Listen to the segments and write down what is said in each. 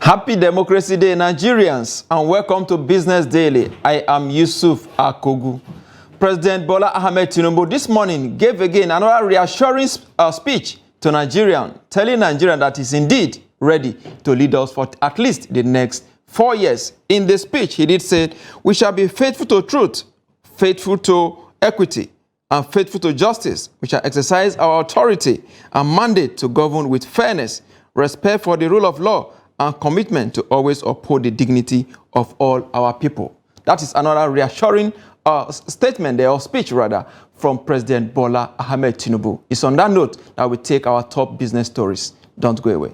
Happy Democracy Day, Nigerians, and welcome to Business Daily. I am Yusuf Akogu. President Bola Ahmed Tinubu this morning gave again another reassuring speech to Nigerians, telling Nigerians that he's indeed ready to lead us for at least the next 4 years. In the speech, he did say, we shall be faithful to truth, faithful to equity, and faithful to justice. We shall exercise our authority and mandate to govern with fairness, respect for the rule of law, and commitment to always uphold the dignity of all our people. That is another reassuring statement there, or speech rather, from President Bola Ahmed Tinubu. It's on that note that we take our top business stories. Don't go away.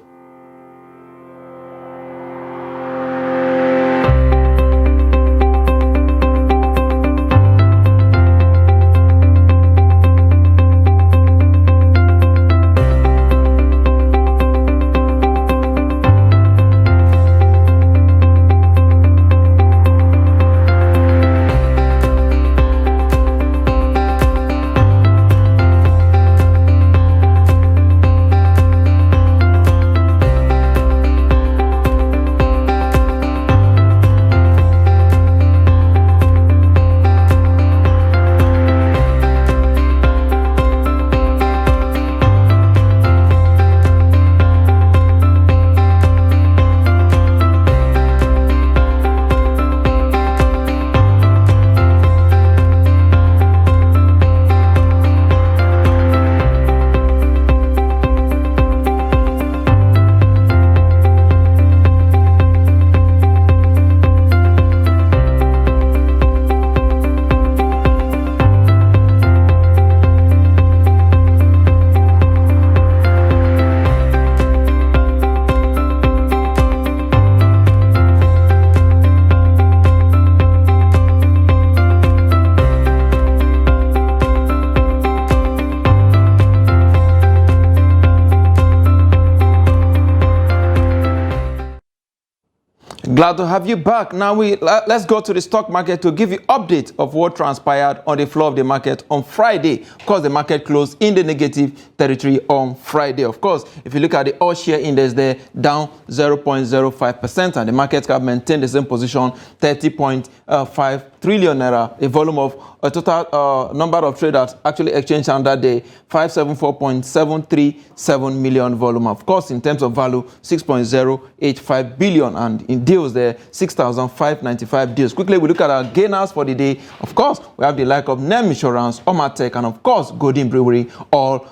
Glad to have you back. Now let's go to the stock market to give you update of what transpired on the floor of the market on Friday. Of course, the market closed in the negative territory on Friday. Of course, if you look at the all share index there, down 0.05%, and the market cap maintained the same position, 30.5 trillion naira, a volume of a total number of traders actually exchanged on that day, 574.737 million volume. Of course, in terms of value, 6.085 billion, and in deals there, 6,595 deals. Quickly, we look at our gainers for the day. Of course, we have the like of NEM Insurance, Omatech, and of course, Golden Brewery, all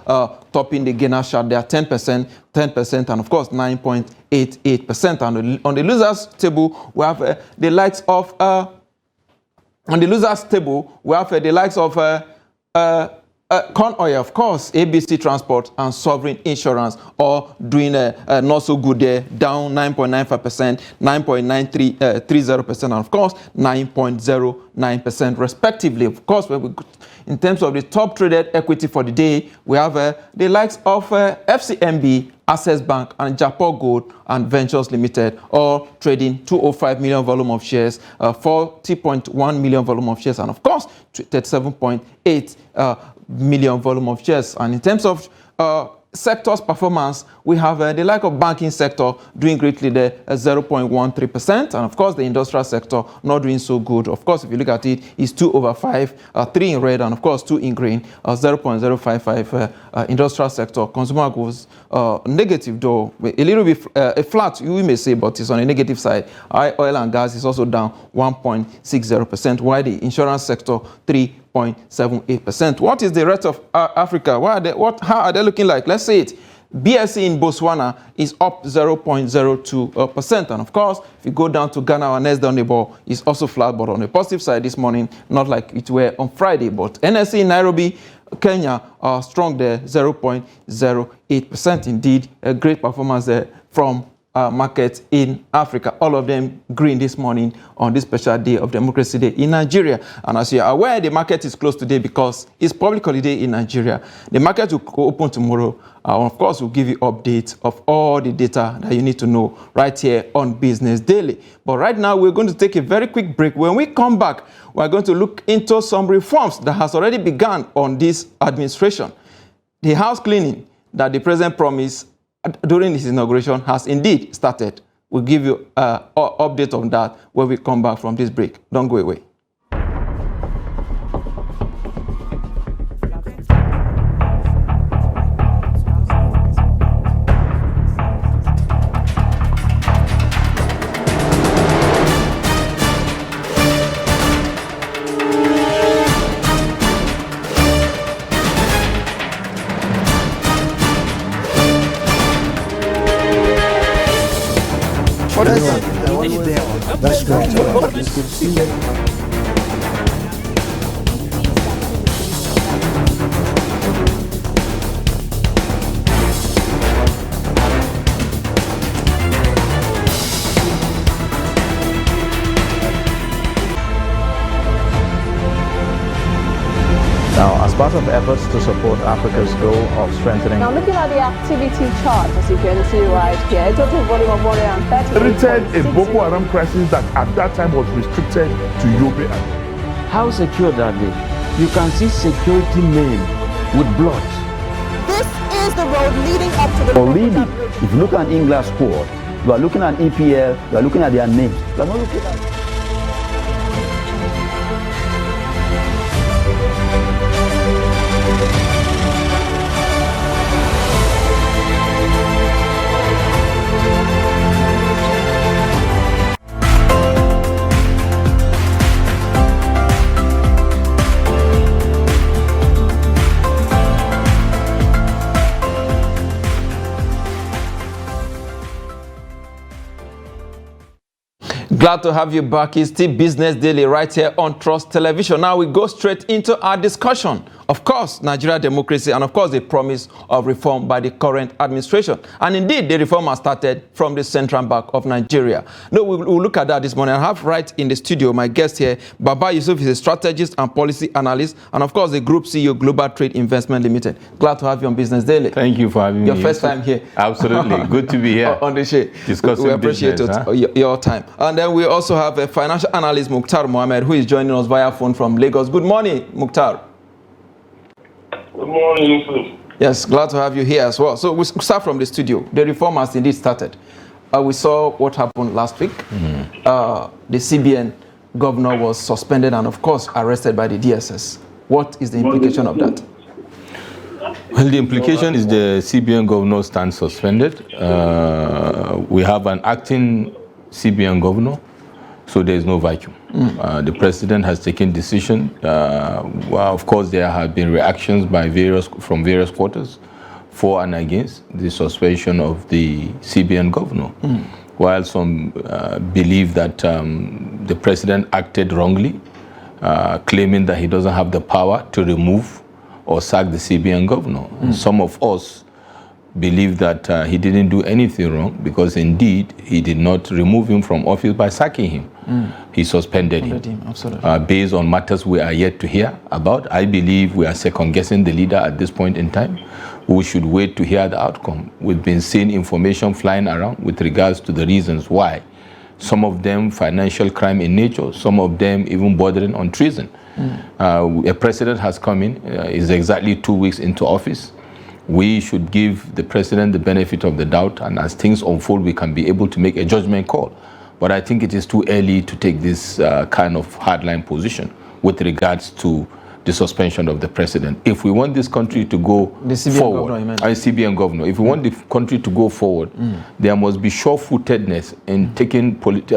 topping the gainer chart. They are 10%, and of course, 9.88%. And on the losers table, we have the likes of on the losers table, we have the likes of Corn Oil, of course, ABC Transport, and Sovereign Insurance, all doing not so good there, down 9.95%, 9.930%, and of course, 9.09% respectively. Of course, in terms of the top traded equity for the day, we have the likes of FCMB, Access Bank, and Japan Gold and Ventures Limited, all trading 205 million volume of shares, 40.1 million volume of shares, and of course 37.8 million volume of shares. And in terms of sectors performance, we have the like of banking sector doing greatly there, 0.13%, and of course the industrial sector not doing so good. Of course, if you look at it, it's 2 over 5, 3 in red, and of course 2 in green, 0.055 industrial sector. Consumer goods negative though, a little bit flat, you may say, but it's on a negative side. Oil and gas is also down 1.60%, while the insurance sector 3.78%. What is the rest of Africa? How are they looking like? Let's say it. BSE in Botswana is up 0.02%. And of course, if you go down to Ghana, our next down neighbor is also flat, but on the positive side this morning, not like it were on Friday. But NSE in Nairobi, Kenya are strong there, 0.08%. Indeed, a great performance there from markets in Africa. All of them green this morning on this special day of Democracy Day in Nigeria. And as you are aware, the market is closed today because it's public holiday in Nigeria. The market will open tomorrow. Of course, we'll give you updates of all the data that you need to know right here on Business Daily. But right now, we're going to take a very quick break. When we come back, we're going to look into some reforms that has already begun on this administration. The house cleaning that the president promised during his inauguration has indeed started. We'll give you an update on that when we come back from this break. Don't go away. That's great. Now, as part of efforts to support Africa's goal of strengthening... Now, looking at the activity chart, as you can see right here, a total volume of 130. Created a Boko Haram crisis that at that time was restricted to Yobe. How secure are they? You can see security men with blood. This is the road leading up to the... Already, if you look at England squad, you are looking at EPL, you are looking at their names. You are not looking at... Glad to have you back. It's still Business Daily right here on Trust Television. Now we go straight into our discussion. Of course, Nigeria democracy and of course the promise of reform by the current administration. And indeed, the reform has started from the Central Bank of Nigeria. No, we'll look at that this morning. I have right in the studio my guest here, Baba Yusuf is a strategist and policy analyst, and of course the Group CEO, Global Trade Investment Limited. Glad to have you on Business Daily. Thank you for having me. Your first time here. Absolutely. Good to be here. On the show. Discussing we appreciate business, your time. And then we also have a financial analyst, Mukhtar Mohammed, who is joining us via phone from Lagos. Good morning, Mukhtar. Good morning, Yusuf. Yes, glad to have you here as well. So we start from the studio. The reform has indeed started. We saw what happened last week. The CBN governor was suspended and, of course, arrested by the DSS. What is the implication of that? Well, the implication is the CBN governor stands suspended. We have an acting CBN governor, so there is no vacuum. The president has taken decision. Well, of course, there have been reactions by from various quarters for and against the suspension of the CBN governor. While some believe that the president acted wrongly, claiming that he doesn't have the power to remove or sack the CBN governor. And some of us believe that he didn't do anything wrong because indeed he did not remove him from office by sacking him. He suspended him. Absolutely. Based on matters we are yet to hear about. I believe we are second-guessing the leader at this point in time. We should wait to hear the outcome. We've been seeing information flying around with regards to the reasons why. Some of them financial crime in nature, some of them even bordering on treason. A president has come in, is exactly 2 weeks into office. We should give the president the benefit of the doubt, and as things unfold, we can be able to make a judgment call. But I think it is too early to take this kind of hardline position with regards to the suspension of the president. If we want this country to go forward, CBN governor, if we want the country to go forward, there must be sure-footedness in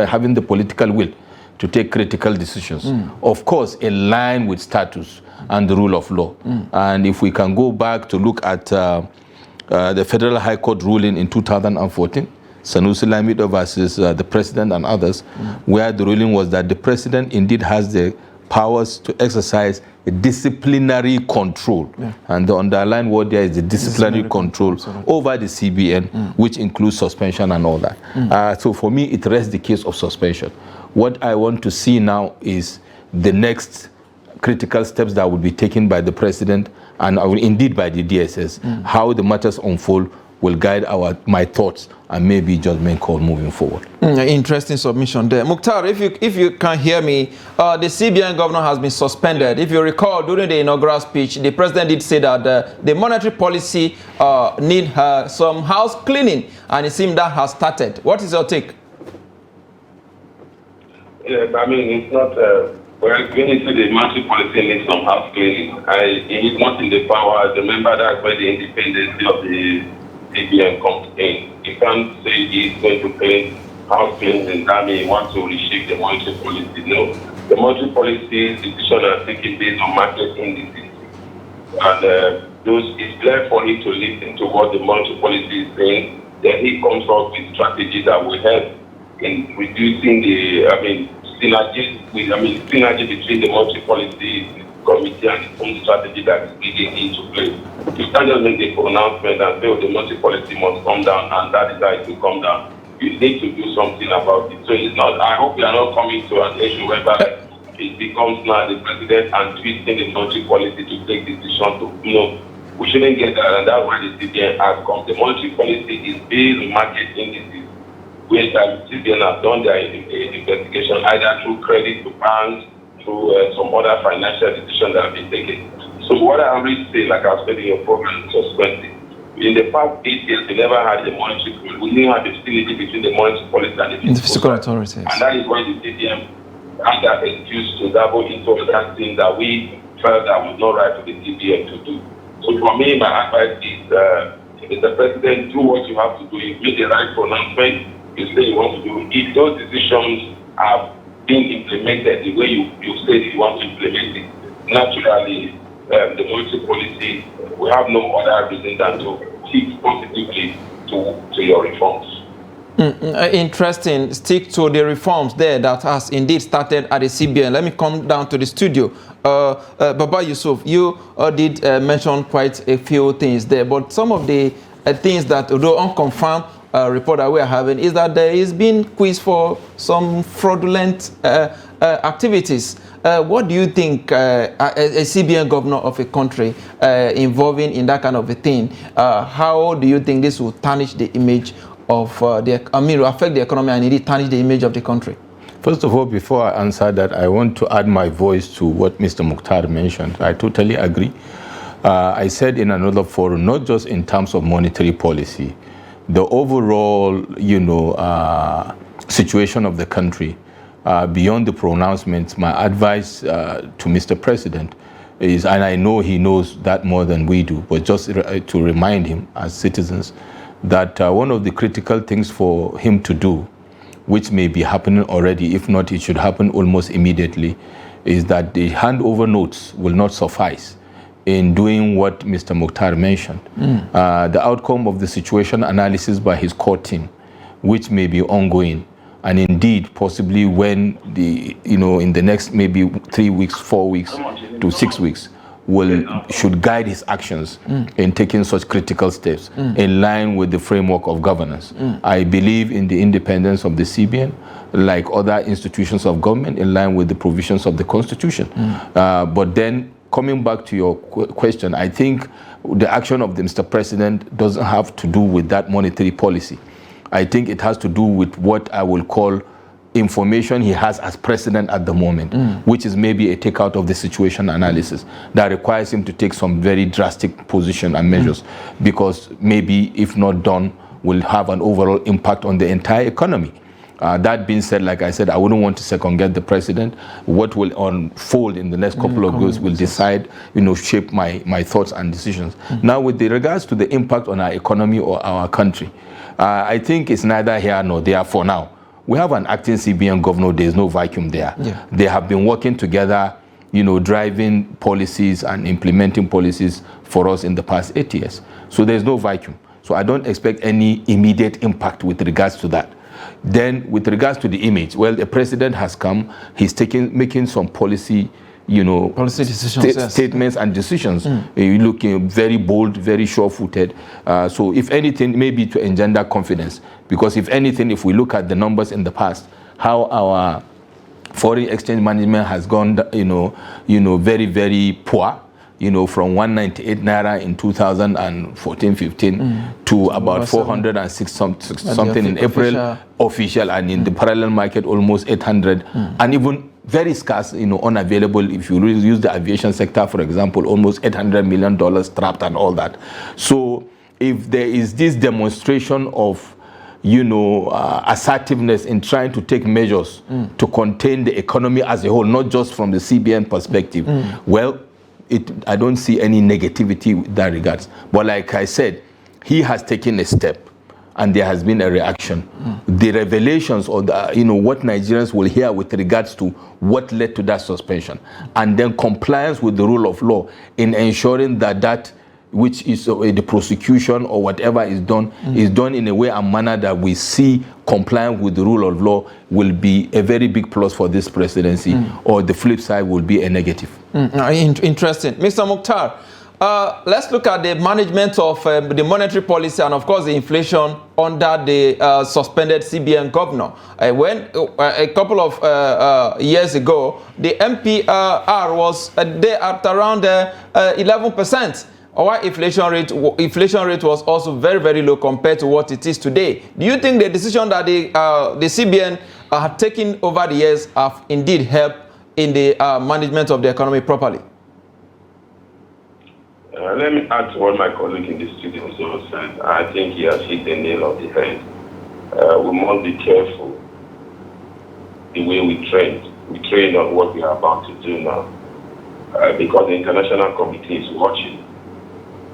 having the political will to take critical decisions. Of course, in line with status and the rule of law. And if we can go back to look at the Federal High Court ruling in 2014, Sanusi Lamido versus the president and others, where the ruling was that the president indeed has the powers to exercise a disciplinary control. And the underlying word there is the disciplinary control over the CBN, which includes suspension and all that. So for me, it rests the case of suspension. What I want to see now is the next critical steps that will be taken by the president and indeed by the DSS, how the matters unfold will guide my thoughts and maybe judgment call moving forward. Interesting submission there. Mukhtar, if you can hear me, the CBN governor has been suspended. If you recall, during the inaugural speech, the president did say that the monetary policy need some house cleaning, and it seems that has started. What is your take? I mean, it's not. Well, going into the monetary policy needs some house cleaning. He's not in the power. Remember that's where the independence of the CBN comes in. You can't say he's going to clean house cleaning and that means he wants to reshape the monetary policy. No, the monetary policy decision are taken based on market indices, and it's clear for him to listen to what the monetary policy is saying. Then he comes up with strategies that will help in reducing the, synergy between the monetary policy committee and its own strategy that is beginning into play. You can't just make a pronouncement and say, the monetary policy must come down and that is how it will come down. You need to do something about it. So it's not, I hope we are not coming to an issue whereby it becomes now the president and twisting the monetary policy to take decisions to, we shouldn't get that, and that's why the CBN has come. The monetary policy is based on market indices, where the CBN have done their investigation either through credit to banks, through some other financial decisions that have been taken. So what I always say, like I've said in your program, just 20, in the past 8 years, we never had the monetary policy. We didn't have the synergy between the monetary policy and the fiscal authorities. And that is why the CBN had that excuse to dabble into that thing that we felt that was not right for the CBN to do. So for me, my advice is, Mr. President, do what you have to do. You make the right pronouncement. You say you want to do. If those decisions are being implemented the way you said you want to implement it, naturally, the monetary policy will have no other reason than to speak positively to your reforms. Interesting. Stick to the reforms there that has indeed started at the CBN. Let me come down to the studio. Baba Yusuf, you did mention quite a few things there, but some of the things that, although unconfirmed report that we are having, is that there is been quiz for some fraudulent activities. What do you think a CBN governor of a country involving in that kind of a thing, how do you think this will tarnish the image of will affect the economy and indeed tarnish the image of the country? First of all, before I answer that, I want to add my voice to what Mr. Mukhtar mentioned. I totally agree. I said in another forum, not just in terms of monetary policy, the overall, situation of the country, beyond the pronouncements, my advice to Mr. President is, and I know he knows that more than we do, but just to remind him as citizens that one of the critical things for him to do, which may be happening already, if not it should happen almost immediately, is that the handover notes will not suffice in doing what Mr. Mukhtar mentioned. The outcome of the situation analysis by his core team, which may be ongoing, and indeed possibly when in the next maybe 3 weeks, 4 weeks to 6 weeks, should guide his actions in taking such critical steps in line with the framework of governance. I believe in the independence of the CBN, like other institutions of government, in line with the provisions of the Constitution. But then, coming back to your question, I think the action of the Mr. President doesn't have to do with that monetary policy. I think it has to do with what I will call information he has as president at the moment, which is maybe a takeout of the situation analysis that requires him to take some very drastic position and measures, because maybe if not done will have an overall impact on the entire economy. That being said, like I said, I wouldn't want to second guess the president. What will unfold in the next couple of years will decide, shape my thoughts and decisions. Now, with regards to the impact on our economy or our country, I think it's neither here nor there for now. We have an acting CBN governor. There's no vacuum there. Yeah. They have been working together, driving policies and implementing policies for us in the past 8 years. So there's no vacuum. So I don't expect any immediate impact with regards to that. Then with regards to the image, well, the president has come. He's making some policy decisions, statements and decisions. Looking very bold, very sure-footed. So if anything, maybe to engender confidence. Because if anything, if we look at the numbers in the past, how our foreign exchange management has gone, very, very poor. From 198 naira in 2014-15 to about 406 something in April official, and in the parallel market almost 800, and even very scarce, unavailable. If you use the aviation sector, for example, almost $800 million trapped and all that. So if there is this demonstration of, assertiveness in trying to take measures to contain the economy as a whole, not just from the CBN perspective, well, I don't see any negativity in that regards. But like I said, he has taken a step, and there has been a reaction. The revelations or what Nigerians will hear with regards to what led to that suspension, and then compliance with the rule of law in ensuring that which is the prosecution or whatever is done in a way and manner that we see compliant with the rule of law will be a very big plus for this presidency, or the flip side will be a negative. Interesting. Mr. Mukhtar, let's look at the management of the monetary policy and, of course, the inflation under the suspended CBN governor. When a couple of years ago, the MPR was there at around 11%. Our inflation rate was also very, very low compared to what it is today. Do you think the decision that the CBN have taken over the years have indeed helped in the management of the economy properly? Let me add to what my colleague in the studio also said. I think he has hit the nail on the head. We must be careful the way we train. We train on what we are about to do now, because the international committee is watching.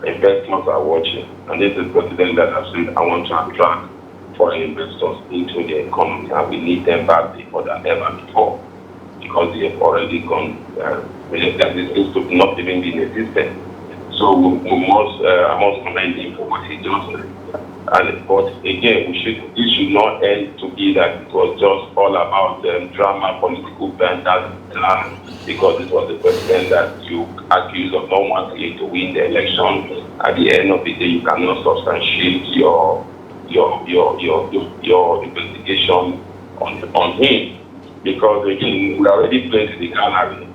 Investors are watching, and this is the president that has said, I want to attract foreign investors into the economy, and we need them back before than ever before, because they have already gone, this seems to not even be in existence. So I must commend him for what he just said. But again, it should not end to be that it was just all about drama, political banter, because it was the president that you accused of not wanting to win the election. At the end of the day, you cannot substantiate your investigation on him, because again, we already played the gallery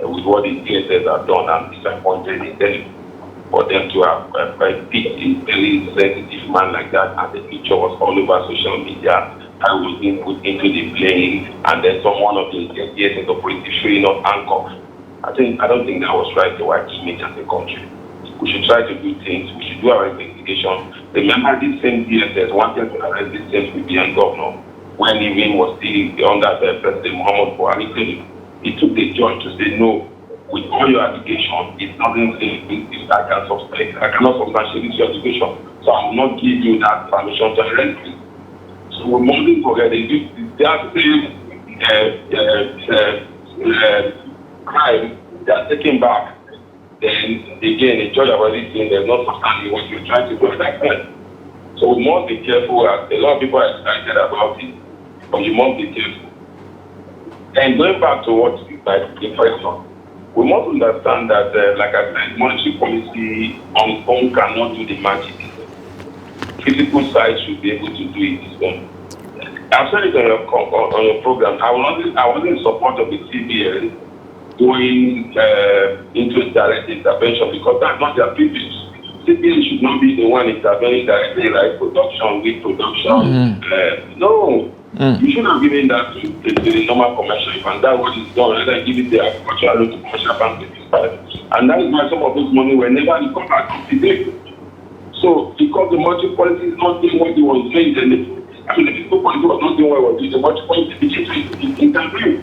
with what the DSS have done and disappointed in them. For them to have picked a very sensitive man like that, and the picture was all over social media, I was being put into the plane, and then someone of the DSS operatives showing up handcuffed. I don't think that was right, the right image as a country. We should try to do things. We should do our investigation. Remember, this same DSS wanted to arrest this same CBN governor when he was still under President Muhammad Buhari. He took the judge to say, no, with all your allegations, it's nothing I cannot substantiate your allegation. So I will not give you that permission to arrest you. So we mustn't forget that same crime they are taking back. Then again, the judge already saying there's not substantially what you're trying to do at that time. So we must be careful. A lot of people are excited about it, but you must be careful. And going back to what you guys question, we must understand that, like I said, monetary policy on own cannot do the magic. Physical side should be able to do it its own. I've said it on your program. I wasn't in support of the CBN going into direct intervention, because that's not their privilege. CBN should not be the one intervening directly, like production, with production. No. You should have given that to the normal commercial, and that's what is done, and then give it the agricultural loan to commercial banks. And that is why some of those money were never recovered today. So, because the monetary policy is not doing what it was doing, then the fiscal policy was not doing what it was doing, the monetary policy became to intervene.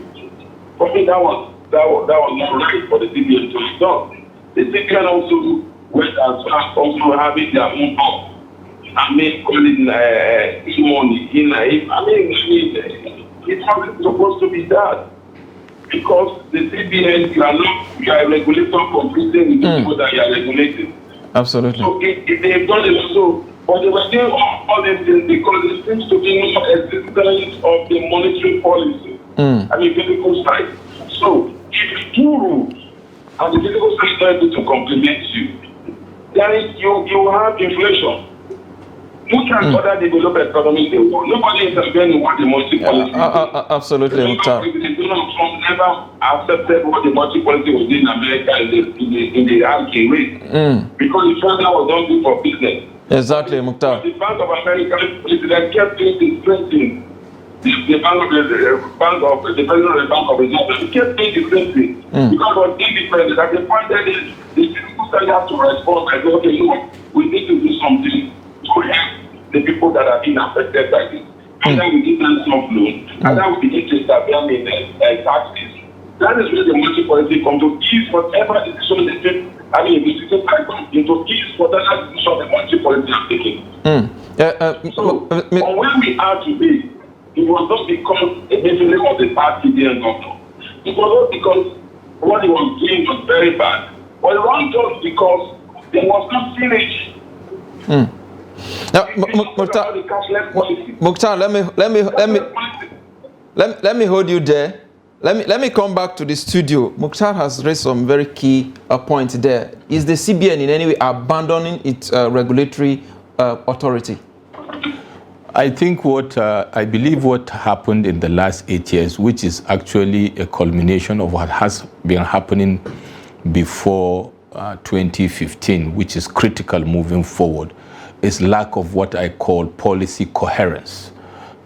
For me, that was not right for the CBN to have done. The CBN also went as far as also having their own boss. Calling e-money. It's not supposed to be that, because the CBN, you are a regulator competing with the people that you are regulating. Absolutely. So if they've done it also, but they were doing all these things because there seems to be no existence of the monetary policy. Physical side. So if you do rules and the physical side is not able to complement you, then you have inflation. Who can further develop economy? Nobody intervening in what the monetary policy is. Absolutely, Mukhtar. Donald Trump never accepted what the monetary policy was in America in the ranking rate, because he felt that was not good for business. Exactly, Mukhtar. The Bank of America president kept doing the same thing. The president of the Bank of Reserve, he kept doing the same thing because of independence. At the point that the people started have to respond and say, okay, look, we need to do something to help the people that are being affected by this. Either we give them some loan, either we begin to establish taxes. That is where the monetary policy comes to ease whatever decision they take. I mean, we take into ease whatever decision the monetary policy are taking. So, on where we are today, it was not because the of the party didn't governor. It was not because what he was doing was very bad. But wrong just because there was no synergy. Now, Mukhtar, let me hold you there. Let me come back to the studio. Mukhtar has raised some very key points there. Is the CBN in any way abandoning its regulatory authority? I think I believe what happened in the last 8 years, which is actually a culmination of what has been happening before 2015, which is critical moving forward, is lack of what I call policy coherence.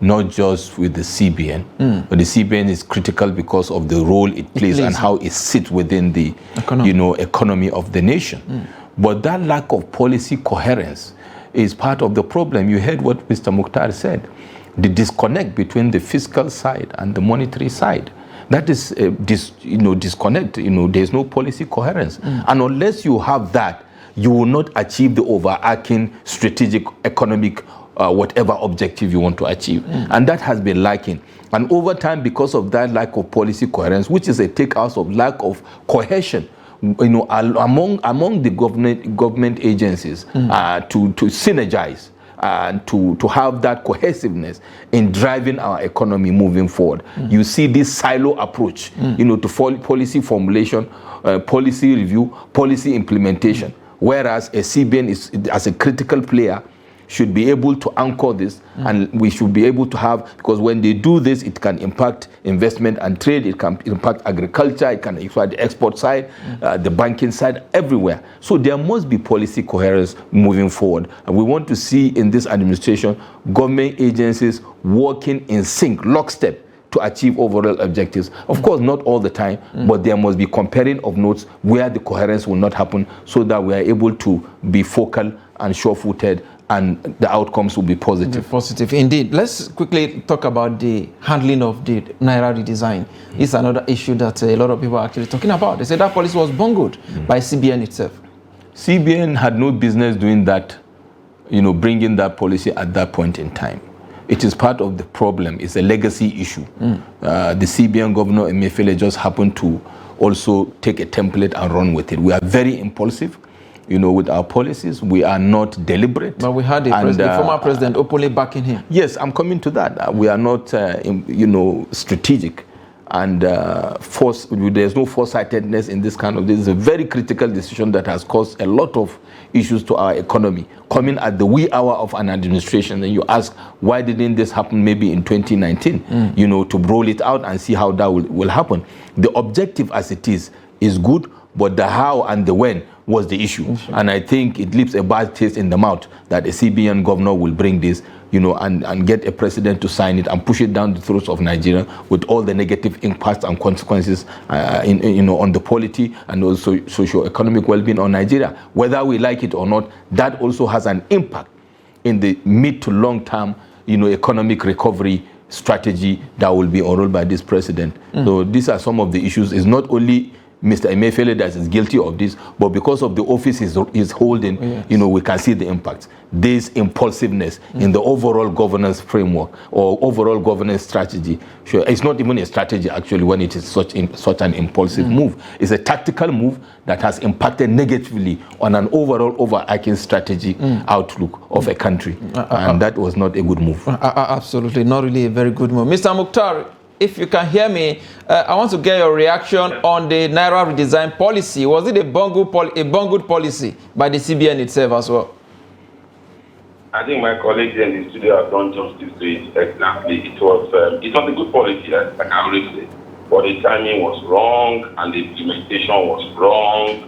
Not just with the CBN, but the CBN is critical because of the role it plays and how it sits within the economy of the nation. But that lack of policy coherence is part of the problem. You heard what Mr. Mukhtar said, the disconnect between the fiscal side and the monetary side. That is disconnect. There's no policy coherence, and unless you have that, you will not achieve the overarching strategic economic whatever objective you want to achieve. And that has been lacking. And over time, because of that lack of policy coherence, which is a takeout of lack of cohesion, among the government agencies to synergize and to have that cohesiveness in driving our economy moving forward. You see this silo approach, to policy formulation, policy review, policy implementation, whereas a CBN is, as a critical player, should be able to anchor this, and we should be able to have, because when they do this, it can impact investment and trade, it can impact agriculture, it can impact the export side, the banking side, everywhere. So there must be policy coherence moving forward. And we want to see in this administration, government agencies working in sync, lockstep, to achieve overall objectives. Of course, not all the time, but there must be comparing of notes where the coherence will not happen, so that we are able to be focal and sure-footed, and the outcomes will be positive. Positive, indeed. Let's quickly talk about the handling of the Naira redesign. It's another issue that a lot of people are actually talking about. They say that policy was bungled by CBN itself. CBN had no business doing that, bringing that policy at that point in time. It is part of the problem. It's a legacy issue. The CBN governor, Emefiele, just happened to also take a template and run with it. We are very impulsive. With our policies, we are not deliberate. But we had the former president openly backing him. Yes, I'm coming to that. We are not, strategic, and there's no foresightedness in this kind of. This is a very critical decision that has caused a lot of issues to our economy. Coming at the wee hour of an administration, and you ask, why didn't this happen maybe in 2019? To roll it out and see how that will happen. The objective as it is good, but the how and the when was the issue. And I think it leaves a bad taste in the mouth that a CBN governor will bring this, and get a president to sign it and push it down the throats of Nigeria with all the negative impacts and consequences on the polity and also socio-economic well-being on Nigeria. Whether we like it or not, that also has an impact in the mid to long term, economic recovery strategy that will be unrolled by this president. So these are some of the issues. It's not only Mr. Emefiele that is guilty of this, but because of the office he's holding, we can see the impact. This impulsiveness in the overall governance framework or overall governance strategy. Sure, it's not even a strategy actually when it is such an impulsive move. It's a tactical move that has impacted negatively on an overall overarching strategy outlook of a country, and that was not a good move. Absolutely, not really a very good move. Mr. Mukhtar, if you can hear me, I want to get your reaction on the Naira redesign policy. Was it a bungled policy by the CBN itself as well? I think my colleagues in the studio have done justice to it exactly. It was a good policy, like I already said, but the timing was wrong and the implementation was wrong.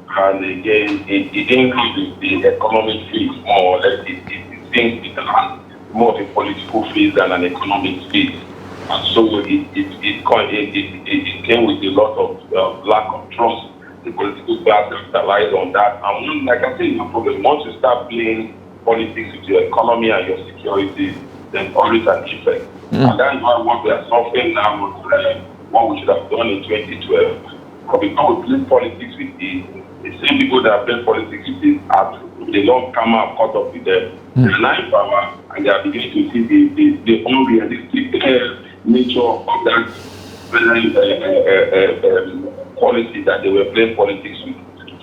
And again, it didn't give the economic phase more or less. It seems it had more of a political phase than an economic phase. And so it came with a lot of lack of trust. The political class capitalized on that. And like I said, no problem. Once you start playing politics with your economy and your security, there's always an effect. And that's why what we are suffering now was what we should have done in 2012. But because we play politics with the same people that play politics with this act, they don't come out caught up with them. They're now in power and they are beginning to see the unrealistic nature of that policy that they were playing politics with.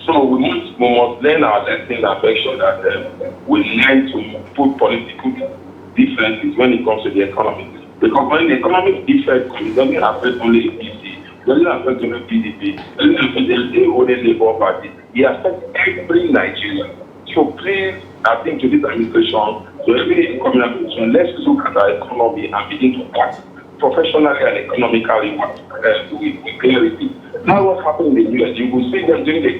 So we must learn our lesson and make sure that we learn to put political differences when it comes to the economy. Because when the economic effect comes, it doesn't affect only APC, it doesn't affect only PDP, it doesn't affect only Labour Party. It affects every Nigerian. So please, I think to this administration, to every administration, let's look at our economy and begin to act professionally and economically with clarity. Now what's happening in the US, you will see them doing the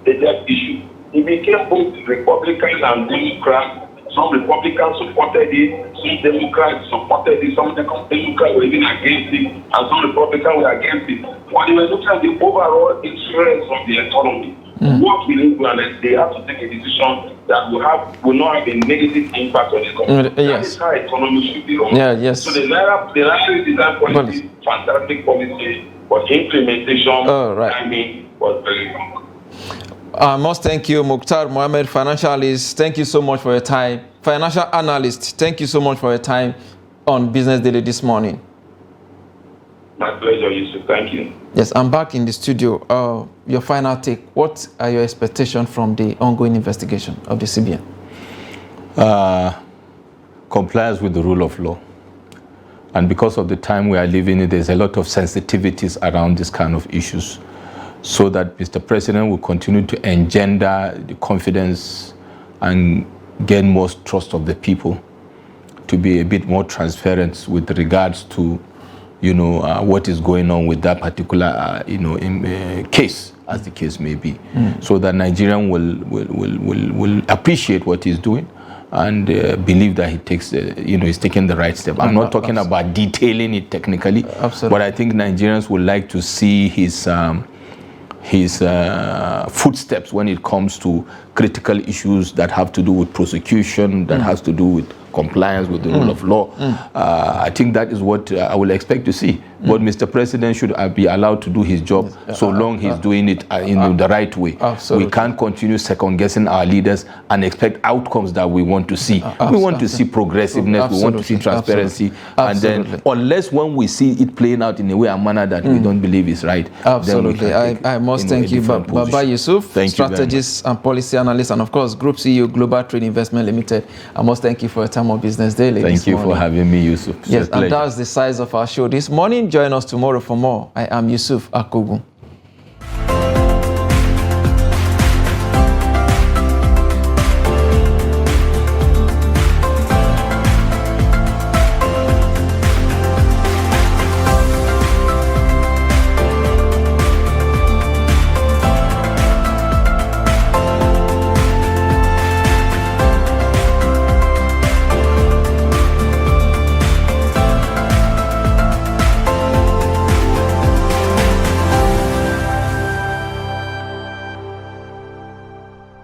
debt issue. It became both Republicans and Democrats. Some Republicans supported it, some Democrats supported it, some Democrats were even against it, and some Republicans were against it. But they were looking at the overall interest of the economy. What we need to understand, they have to take a decision that will not have a negative impact on the economy. That is how economy should be run. So the Naira design policy, fantastic policy, but implementation, timing was very wrong. I must thank you, Mukhtar Mohammed, financial analyst. Thank you so much for your time. Financial analyst, thank you so much for your time on Business Daily this morning. My pleasure, Yusuf. Thank you. Yes, I'm back in the studio. Your final take. What are your expectations from the ongoing investigation of the CBN? Compliance with the rule of law. And because of the time we are living in, there's a lot of sensitivities around this kind of issues, so that Mr. President will continue to engender the confidence and gain more trust of the people, to be a bit more transparent with regards to, what is going on with that particular, case, as the case may be, so that Nigerian will appreciate what he's doing and believe that he's taking the right step. I'm not talking about detailing it technically, but I think Nigerians would like to see his footsteps when it comes to critical issues that have to do with prosecution, that has to do with compliance with the rule of law. I think that is what I will expect to see. But Mr. President should be allowed to do his job so long he's doing it in the right way. We can't continue second-guessing our leaders and expect outcomes that we want to see. We want to see progressiveness, we want to see transparency, and then unless when we see it playing out in a way and manner that we don't believe is right, then we can take, I must thank you, Baba Yusuf, strategist and policy analyst, and of course, Group CEO, Global Trade Investment Limited. I must thank you for your time on Business Daily. Thank you for having me, Yusuf. Yes, and that's the size of our show this morning. Join us tomorrow for more. I am Yusuf Akugu.